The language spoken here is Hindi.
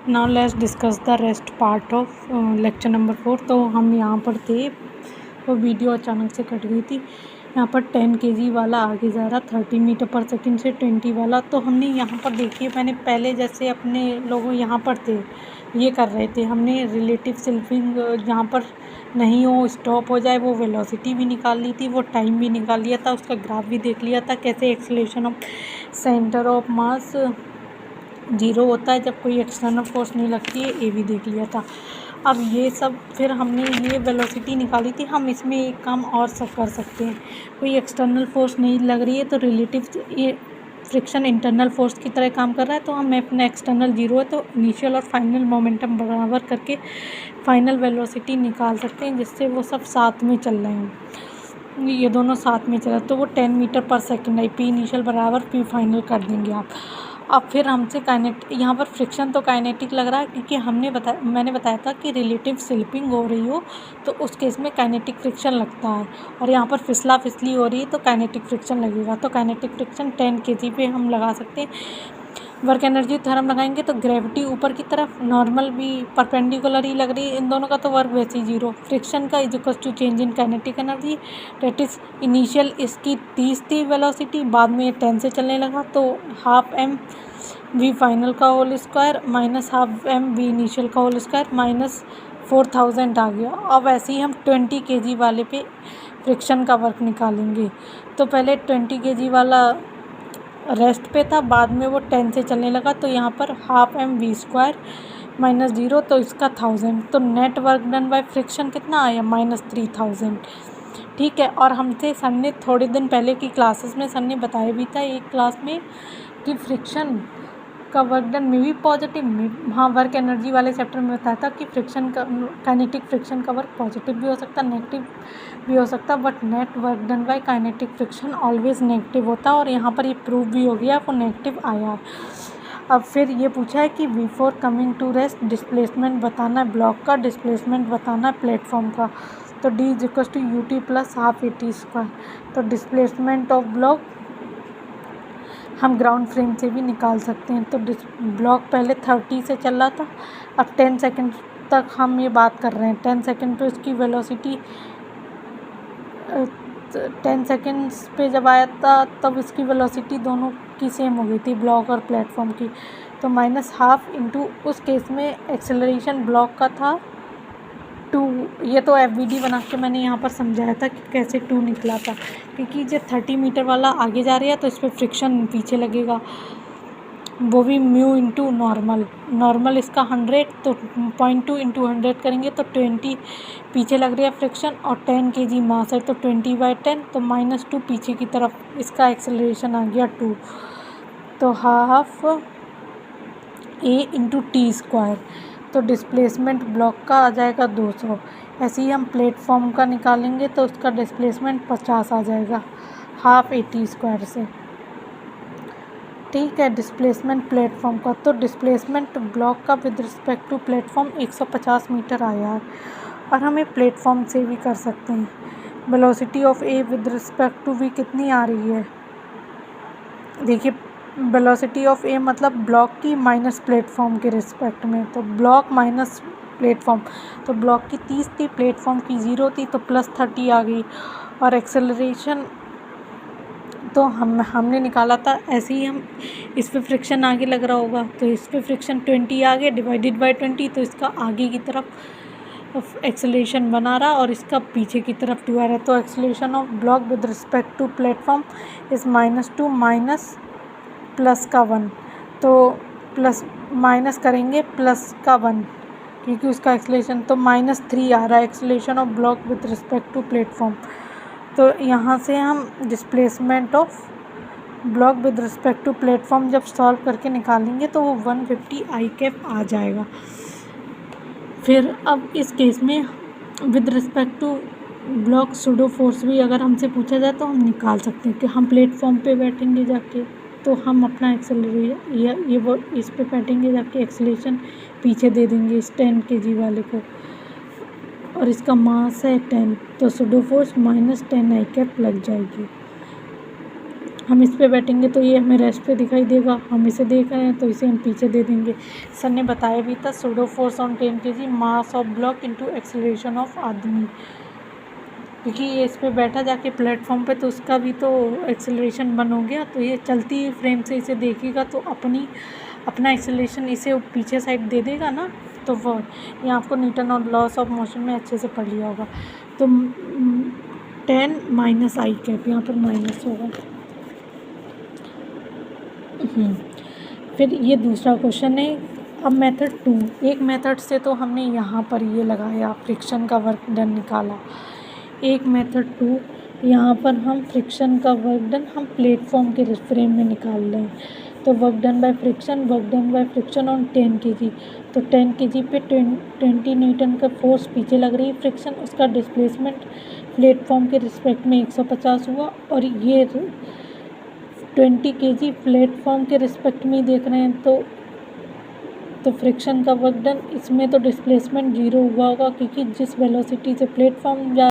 Now let's discuss the rest part of lecture number 4। तो हम यहाँ पर थे, वो वीडियो अचानक से कट गई थी। यहाँ पर 10 kg वाला आगे जा रहा 30 मीटर पर सेकंड से 20 वाला। तो हमने यहाँ पर देखिए, मैंने पहले जैसे अपने लोगों यहाँ पर थे ये कर रहे थे, हमने रिलेटिव सेल्फिंग यहाँ पर नहीं हो, स्टॉप हो जाए, वो वेलोसिटी भी निकाल ली थी, वो टाइम भी निकाल लिया था, उसका ग्राफ भी देख लिया था, कैसे acceleration of centre of mass 0 होता है जब कोई एक्सटर्नल फोर्स नहीं लगती है, ये भी देख लिया था। अब ये सब फिर हमने ये वेलोसिटी निकाली थी, हम इसमें एक काम और सब कर सकते हैं। कोई एक्सटर्नल फोर्स नहीं लग रही है तो रिलेटिव ये फ्रिक्शन इंटरनल फोर्स की तरह काम कर रहा है, तो हम अपना एक्सटर्नल 0 है तो इनिशियल और फाइनल मोमेंटम बराबर करके फाइनल वेलोसिटी निकाल सकते हैं, जिससे वो सब साथ में चल रहे हैं, ये दोनों साथ में चला तो वो 10 मीटर पर सेकेंड है। पी इनिशियल बराबर पी फाइनल कर देंगे आप। अब फिर हमसे यहाँ पर फ्रिक्शन तो काइनेटिक लग रहा है, क्योंकि मैंने बताया था कि रिलेटिव स्लिपिंग हो रही हो तो उस केस में काइनेटिक फ्रिक्शन लगता है, और यहाँ पर फिसला फिसली हो रही है तो काइनेटिक फ्रिक्शन लगेगा। तो काइनेटिक फ्रिक्शन 10 kg पे हम लगा सकते हैं। वर्क एनर्जी थ्योरम लगाएंगे तो ग्रेविटी ऊपर की तरफ, नॉर्मल भी परपेंडिकुलर ही लग रही है इन दोनों का, तो वर्क वैसे ही 0। फ्रिक्शन का is to change in kinetic energy, that is initial इसकी 30 थी वेलोसिटी, बाद में 10 से चलने लगा, तो हाफ एम वी फाइनल का whole square minus half m v initial का होल स्क्वायर माइनस 4000 आ गया। अब ऐसे ही हम 20 kg वाले पे फ्रिक्शन का वर्क निकालेंगे। तो पहले 20 kg वाला रेस्ट पे था, बाद में वो 10 से चलने लगा, तो यहाँ पर half m v square minus 0, तो इसका 1000, तो net work done by friction कितना आया -3000। ठीक है। और हमसे सर ने थोड़े दिन पहले की क्लासेस में सर ने बताया भी था एक क्लास में कि फ्रिक्शन का वर्क डन में भी पॉजिटिव में, हाँ, वर्क एनर्जी वाले चैप्टर में बताया था कि फ्रिक्शन का काइनेटिक फ्रिक्शन का वर्क पॉजिटिव भी हो सकता है, नेगेटिव भी हो सकता है, but net work done bye kinetic friction always negative होता है, और यहाँ पर ये प्रूव भी हो गया, वो नेगेटिव आया। अब फिर ये पूछा है कि before coming to rest displacement बताना है ब्लॉक का, डिस्प्लेसमेंट बताना है प्लेटफॉर्म का। तो d is equal to u t plus half a t square. तो डिस्प्लेसमेंट ऑफ ब्लॉक हम ग्राउंड फ्रेम से भी निकाल सकते हैं। तो ब्लॉक पहले 30 से चल रहा था, अब 10 सेकेंड तक हम ये बात कर रहे हैं। 10 सेकेंड पे उसकी वेलोसिटी 10 सेकेंड्स पे जब आया था तब इसकी वेलोसिटी दोनों की सेम हो गई थी, ब्लॉक और प्लेटफॉर्म की। तो माइनस हाफ इंटू, उस केस में एक्सेलरेशन ब्लॉक का था 2। ये तो FVD बना के मैंने यहाँ पर समझाया था कि कैसे 2 निकला था, क्योंकि जब 30 मीटर वाला आगे जा रहा है तो इस पर फ्रिक्शन पीछे लगेगा, वो भी म्यू इंटू नॉर्मल इसका 100, तो 0.2 इंटू 100 करेंगे तो 20 पीछे लग रही है फ्रिक्शन, और 10 kg मास है तो 20/10, तो -2 पीछे की तरफ इसका एक्सेलरेशन आ गया 2। तो हाफ ए इंटू टी स्क्वायर। तो डिस्प्लेसमेंट ब्लॉक का आ जाएगा 200। ऐसे ही हम प्लेटफॉर्म का निकालेंगे तो उसका डिस्प्लेसमेंट 50 आ जाएगा हाफ ए टी स्क्वायर से। ठीक है। डिस्प्लेसमेंट प्लेटफॉर्म का, तो डिस्प्लेसमेंट ब्लॉक का with respect to platform 150 metre आया है, और हम ये प्लेटफॉर्म से भी कर सकते हैं। Velocity of A with respect to B कितनी आ रही है, देखिए वेलोसिटी ऑफ ए मतलब ब्लॉक की माइनस प्लेटफॉर्म के रिस्पेक्ट में, तो ब्लॉक माइनस प्लेटफॉर्म, तो ब्लॉक की 30 थी, प्लेटफॉर्म की 0 थी, तो +30 आ गई। और एक्सेलरेशन तो हमने निकाला था, ऐसे ही हम इस पे फ्रिक्शन आगे लग रहा होगा तो इस पे फ्रिक्शन 20 आगे डिवाइडेड बाय 20, तो इसका आगे की तरफ एक्सेलरेशन बना रहा और इसका पीछे की तरफ 2 आ रहा है। तो acceleration of block with respect to platform is -2 minus plus का 1, तो प्लस माइनस करेंगे प्लस का 1, क्योंकि उसका एक्सेलरेशन तो -3 आ रहा है acceleration of block with respect to platform. तो यहाँ से हम displacement of block with respect to platform जब सॉल्व करके निकालेंगे तो वो 150 आई कैप आ जाएगा। फिर अब इस केस में with respect to block pseudo force भी अगर हमसे पूछा जाए तो हम निकाल सकते हैं कि हम प्लेटफॉर्म पे बैठेंगे जाके, तो हम अपना एक्सेलरेशन ये वो इस पे बैठेंगे जाके एक्सेलरेशन पीछे दे देंगे इस 10 kg वाले को, और इसका मास है 10, तो सूडो फोर्स -10 आई कैप लग जाएगी। हम इस पे बैठेंगे तो ये हमें रेस्ट पे दिखाई देगा, हम इसे देख रहे हैं तो इसे हम पीछे दे देंगे। सर ने बताया भी था pseudo force on 10 kg mass of block into acceleration of आदमी, क्योंकि ये इस पे बैठा जाके प्लेटफॉर्म पे तो उसका भी तो एक्सेलरेशन बन हो गया, तो ये चलती हुई फ्रेम से इसे देखेगा तो अपना एक्सेलरेशन इसे पीछे साइड दे देगा ना। तो वो ये आपको न्यूटन और लॉस ऑफ मोशन में अच्छे से पढ़ लिया होगा। तो 10 माइनस आई कैप यहाँ पर माइनस होगा। फिर ये दूसरा क्वेश्चन है। अब मेथड 2, एक मेथड से तो हमने यहाँ पर ये लगाया फ्रिक्शन का वर्क डन निकाला। एक मेथड 2 यहाँ पर हम फ्रिक्शन का वर्क डन हम प्लेटफॉर्म के फ्रेम में निकाल रहे हैं। तो work done by friction on 10 kg, तो 10 kg पे 20 न्यूटन का फोर्स पीछे लग रही है फ्रिक्शन, उसका डिस्प्लेसमेंट प्लेटफॉर्म के रिस्पेक्ट में 150 हुआ, और ये 20 kg प्लेटफॉर्म के रिस्पेक्ट में ही देख रहे हैं तो फ्रिक्शन का वर्क डन, इसमें तो डिस्प्लेसमेंट 0 हुआ होगा, क्योंकि जिस वेलोसिटी से प्लेटफॉर्म जा